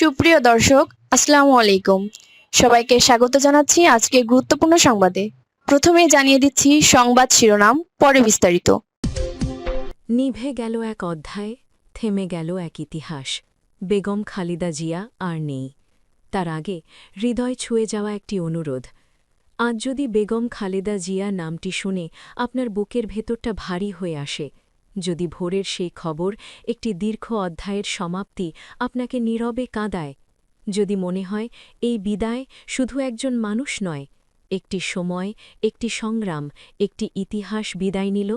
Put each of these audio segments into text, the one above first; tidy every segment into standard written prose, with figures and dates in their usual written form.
সুপ্রিয় দর্শক, আসসালামু আলাইকুম। সবাইকে স্বাগত জানাচ্ছি আজকে গুরুত্বপূর্ণ সংবাদে। প্রথমেই জানিয়ে দিচ্ছি সংবাদ শিরোনাম, পরে বিস্তারিত। নিভে গেল এক অধ্যায়, থেমে গেল এক ইতিহাস। বেগম খালেদা জিয়া আর নেই। তার আগে হৃদয় ছুঁয়ে যাওয়া একটি অনুরোধ। আজ যদি বেগম খালেদা জিয়া নামটি শুনে আপনার বুকের ভেতরটা ভারী হয়ে আসে, যদি ভোরের সেই খবর একটি দীর্ঘ অধ্যায়ের সমাপ্তি আপনাকে নীরবে কাঁদায়, যদি মনে হয় এই বিদায় শুধু একজন মানুষ নয়, একটি সময়, একটি সংগ্রাম, একটি ইতিহাস বিদায় নিল,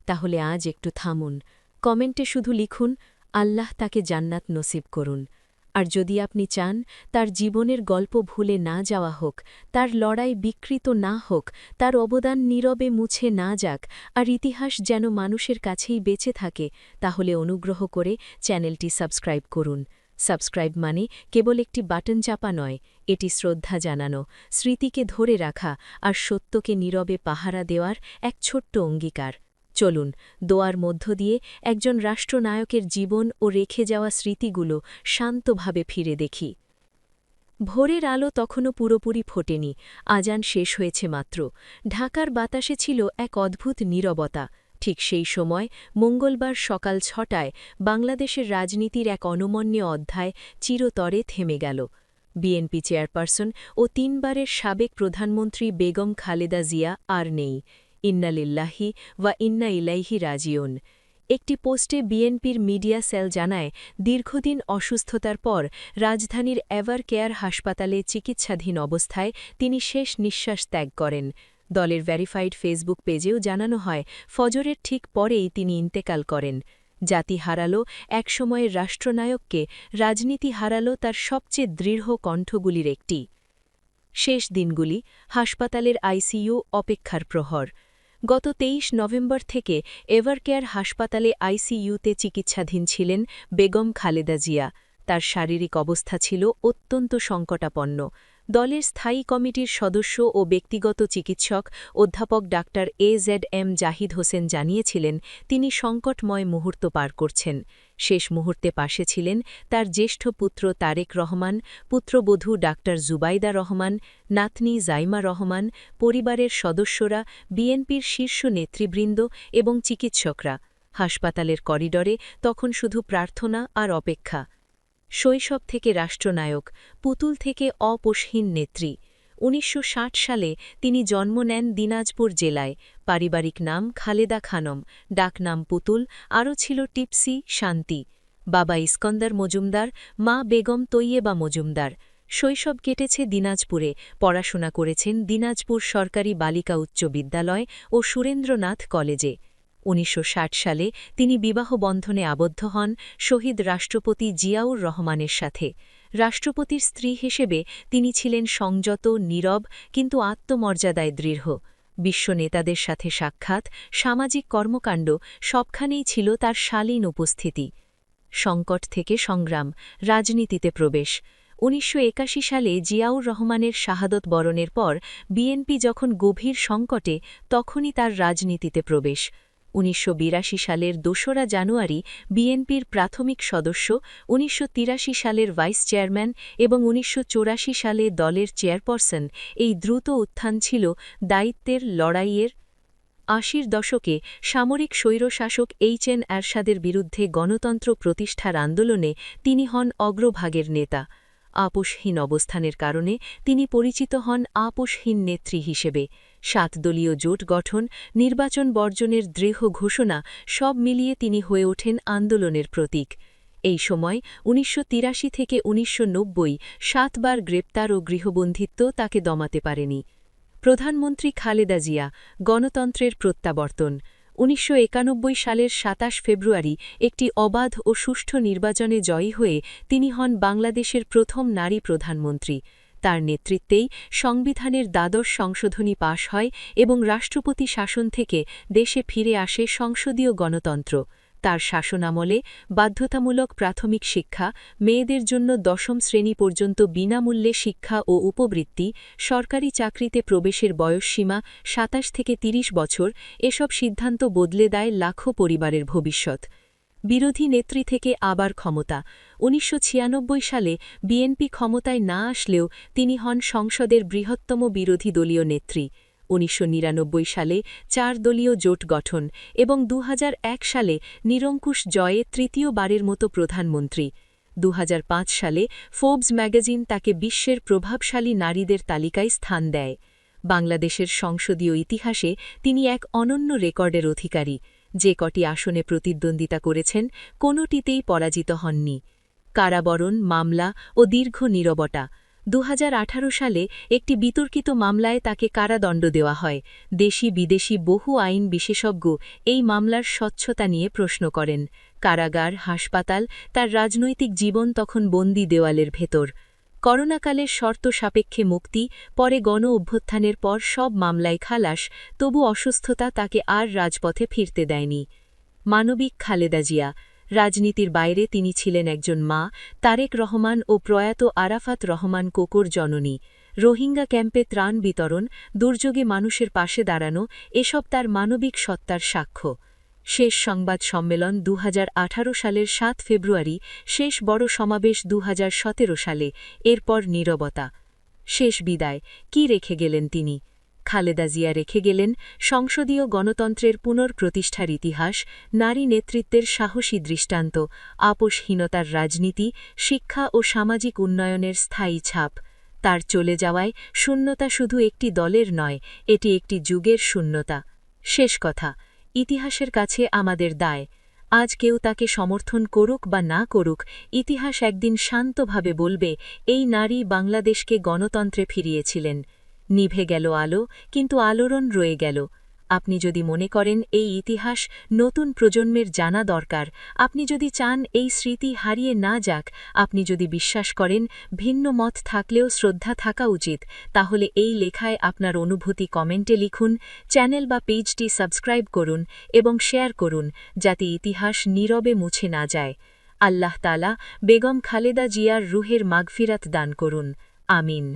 তাহলে আজ একটু থামুন। কমেন্টে শুধু লিখুন, আল্লাহ তাকে জান্নাত নসিব করুন। আর যদি আপনি চান তার জীবনের গল্প ভুলে না যাওয়া হোক, তার লড়াই বিকৃত না হোক, তার অবদান নীরবে মুছে না যাক, আর ইতিহাস যেন মানুষের কাছেই বেঁচে থাকে, তাহলে অনুগ্রহ করে চ্যানেলটি সাবস্ক্রাইব করুন। সাবস্ক্রাইব মানে কেবল একটি বাটন চাপা নয়, এটি শ্রদ্ধা জানানো, স্মৃতিকে ধরে রাখা আর সত্যকে নীরবে পাহারা দেওয়ার এক ছোট্ট অঙ্গীকার। চলুন দোয়ার মধ্য দিয়ে একজন রাষ্ট্রনায়কের জীবন ও রেখে যাওয়া স্মৃতিগুলো শান্তভাবে ফিরে দেখি। ভোরের আলো তখনও পুরোপুরি ফোটেনি, আজান শেষ হয়েছে মাত্র। ঢাকার বাতাসে ছিল এক অদ্ভুত নীরবতা। ঠিক সেই সময় মঙ্গলবার সকাল ৬টায় বাংলাদেশের রাজনীতির এক অনমন্য অধ্যায় চিরতরে থেমে গেল। বিএনপি চেয়ারপারসন ও ৩বারের সাবেক প্রধানমন্ত্রী বেগম খালেদা জিয়া আর নেই। ইন্না লিল্লাহি ওয়া ইন্না ইলাইহি রাজিউন। একটি পোস্টে বিএনপির মিডিয়া সেল জানায়, দীর্ঘদিন অসুস্থতার পর রাজধানীর এভার কেয়ার হাসপাতালে চিকিৎসাধীন অবস্থায় তিনি শেষ নিঃশ্বাস ত্যাগ করেন। দলের ভেরিফাইড ফেসবুক পেজেও জানানো হয়, ফজরের ঠিক পরেই তিনি ইন্তেকাল করেন। জাতি হারালো একসময়ের রাষ্ট্রনায়ককে, রাজনীতি হারালো তার সবচেয়ে দৃঢ় কণ্ঠগুলির একটি। শেষ দিনগুলি, হাসপাতালের আইসিইউ অপেক্ষার প্রহর। গত ২৩ নভেম্বর থেকে এভারকেয়ার হাসপাতালে আইসিইউতে চিকিৎসাধীন ছিলেন বেগম খালেদা জিয়া। তার শারীরিক অবস্থা ছিল অত্যন্ত সংকটাপন্ন। দলের স্থায়ী কমিটির সদস্য ও ব্যক্তিগত চিকিৎসক অধ্যাপক ডাক্তার AZM জাহিদ হোসেন জানিয়েছিলেন, তিনি সংকটময় মুহূর্ত পার করছেন। শেষ মুহূর্তে পাশে ছিলেন তার জ্যেষ্ঠ পুত্র তারেক রহমান, পুত্রবধূ ডাক্তার জুবাইদা রহমান, নাতনি জাইমা রহমান, পরিবারের সদস্যরা, বিএনপির শীর্ষ নেতৃবৃন্দ এবং চিকিৎসকরা। হাসপাতালের করিডরে তখন শুধু প্রার্থনা আর অপেক্ষা। শৈশব থেকে রাষ্ট্রনায়ক, পুতুল থেকে অপোষহীন নেত্রী। ১৯৬০ সালে তিনি জন্ম নেন দিনাজপুর জেলায়। পারিবারিক নাম খালেদা খানম, ডাকনাম পুতুল, আরও ছিল টিপসি, শান্তি। বাবা ইস্কন্দার মজুমদার, মা বেগম তৈয়েবা মজুমদার। শৈশব কেটেছে দিনাজপুরে, পড়াশোনা করেছেন দিনাজপুর সরকারি বালিকা উচ্চ বিদ্যালয় ও সুরেন্দ্রনাথ কলেজে। ১৯৬০ সালে তিনি বিবাহ বন্ধনে আবদ্ধ হন শহীদ রাষ্ট্রপতি জিয়াউর রহমানের সাথে। রাষ্ট্রপতির স্ত্রী হিসেবে তিনি ছিলেন সংযত, নীরব, কিন্তু আত্মমর্যাদায় দৃঢ়। বিশ্ব নেতাদের সাথে সাক্ষাৎ, সামাজিক কর্মকাণ্ড, সবখানেই ছিল তার শালীন উপস্থিতি। সংকট থেকে সংগ্রাম, রাজনীতিতে প্রবেশ। ১৯৮১ সালে জিয়াউর রহমানের শাহাদত বরণের পর বিএনপি যখন গভীর সংকটে, তখনই তার রাজনীতিতে প্রবেশ। ১৯৮২ সালের ২রা জানুয়ারি বিএনপির প্রাথমিক সদস্য, ১৯৮৩ সালের ভাইস চেয়ারম্যান এবং ১৯৮৪ সালে দলের চেয়ারপারসন, এই দ্রুত উত্থান ছিল দায়িত্বের লড়াইয়ের। ৮০ দশকে সামরিক স্বৈরশাসক HN এরশাদের বিরুদ্ধে গণতন্ত্র প্রতিষ্ঠার আন্দোলনে তিনি হন অগ্রভাগের নেতা। আপোষহীন অবস্থানের কারণে তিনি পরিচিত হন আপোষহীন নেত্রী হিসেবে। ৭ দলীয় জোট গঠন, নির্বাচন বর্জনের দৃঢ় ঘোষণা, সব মিলিয়ে তিনি হয়ে ওঠেন আন্দোলনের প্রতীক। এই সময় ১৯৮৩ থেকে ১৯৯০ ৭বার গ্রেপ্তার ও গৃহবন্ধিত্ব তাকে দমাতে পারেনি। প্রধানমন্ত্রী খালেদা জিয়া, গণতন্ত্রের প্রত্যাবর্তন। ১৯৯১ সালের ২৭ ফেব্রুয়ারি একটি অবাধ ও সুষ্ঠু নির্বাচনে জয়ী হয়ে তিনি হন বাংলাদেশের প্রথম নারী প্রধানমন্ত্রী। তার নেতৃত্বেই সংবিধানের দ্বাদশ সংশোধনী পাশ হয় এবং রাষ্ট্রপতি শাসন থেকে দেশে ফিরে আসে সংসদীয় গণতন্ত্র। তার শাসনামলে বাধ্যতামূলক প্রাথমিক শিক্ষা, মেয়েদের জন্য ১০ম শ্রেণী পর্যন্ত বিনামূল্যে শিক্ষা ও উপবৃত্তি, সরকারি চাকরিতে প্রবেশের বয়সসীমা ২৭ থেকে ৩০ বছর, এসব সিদ্ধান্ত বদলে দেয় লাখো পরিবারের ভবিষ্যৎ। বিরোধী নেত্রী থেকে আবার ক্ষমতা। ১৯৯৬ সালে বিএনপি ক্ষমতায় না আসলেও তিনি হন সংসদের বৃহত্তম বিরোধী দলীয় নেত্রী। ১৯৯৯ সালে ৪ দলীয় জোট গঠন এবং ২০০১ সালে নিরঙ্কুশ জয়ে তৃতীয়বারের মতো প্রধানমন্ত্রী। ২০০৫ সালে ফোর্বস ম্যাগাজিন তাকে বিশ্বের প্রভাবশালী নারীদের তালিকায় স্থান দেয়। বাংলাদেশের সংসদীয় ইতিহাসে তিনি এক অনন্য রেকর্ডের অধিকারী। যে কটি আসনে প্রতিদ্বন্দ্বিতা করেছেন, কোনোটিতেই পরাজিত হননি। কারাবরণ, মামলা ও দীর্ঘ নীরবতা। ২০১৮ সালে একটি বিতর্কিত মামলায় তাকে কারাদণ্ড দেওয়া হয়। দেশি বিদেশি বহু আইন বিশেষজ্ঞ এই মামলার স্বচ্ছতা নিয়ে প্রশ্ন করেন। কারাগার, হাসপাতাল, তার রাজনৈতিক জীবন তখন বন্দি দেওয়ালের ভেতর। করোনাকালের শর্ত সাপেক্ষে মুক্তি, পরে গণ অভ্যুত্থানের পর সব মামলায় খালাস, তবু অসুস্থতা তাকে আর রাজপথে ফিরতে দেয়নি। মানবিক খালেদা জিয়া। রাজনীতির বাইরে তিনি ছিলেন একজন মা, তারেক রহমান ও প্রয়াত আরাফাত রহমান কোকোর জননী। রোহিঙ্গা ক্যাম্পে ত্রাণ বিতরণ, দুর্যোগে মানুষের পাশে দাঁড়ানো, এসব তার মানবিক সত্তার সাক্ষ্য। শেষ সংবাদ সম্মেলন ২০১৮ সালের ৭ ফেব্রুয়ারি, শেষ বড় সমাবেশ ২০১৭ সালে, এরপর নীরবতা। শেষ বিদায়, কি রেখে গেলেন তিনি? খালেদা জিয়া রেখে গেলেন সংসদীয় গণতন্ত্রের পুনর্প্রতিষ্ঠার ইতিহাস, নারী নেতৃত্বের সাহসী দৃষ্টান্ত, আপোষহীনতার রাজনীতি, শিক্ষা ও সামাজিক উন্নয়নের স্থায়ী ছাপ। তার চলে যাওয়ায় শূন্যতা শুধু একটি দলের নয়, এটি একটি যুগের শূন্যতা। শেষ কথা, ইতিহাসের কাছে আমাদের দায়। আজ কেউ তাকে সমর্থন করুক বা না করুক, ইতিহাস একদিন শান্তভাবে বলবে, এই নারী বাংলাদেশকে গণতন্ত্রে ফিরিয়েছিলেন। নিভে গেল আলো, কিন্তু আলোড়ন রয়ে গেল। আপনি যদি মনে করেন এই ইতিহাস নতুন প্রজন্মের জানা দরকার, আপনি যদি চান এই স্মৃতি হারিয়ে না যাক, আপনি যদি বিশ্বাস করেন ভিন্ন মত থাকলেও শ্রদ্ধা থাকা উচিত, তাহলে এই লেখায় আপনার অনুভূতি কমেন্টে লিখুন, চ্যানেল বা পেজটি সাবস্ক্রাইব করুন এবং শেয়ার করুন, যাতে ইতিহাস নীরবে মুছে না যায়। আল্লাহ তাআলা বেগম খালেদা জিয়ার রুহের মাগফিরাত দান করুন। আমিন।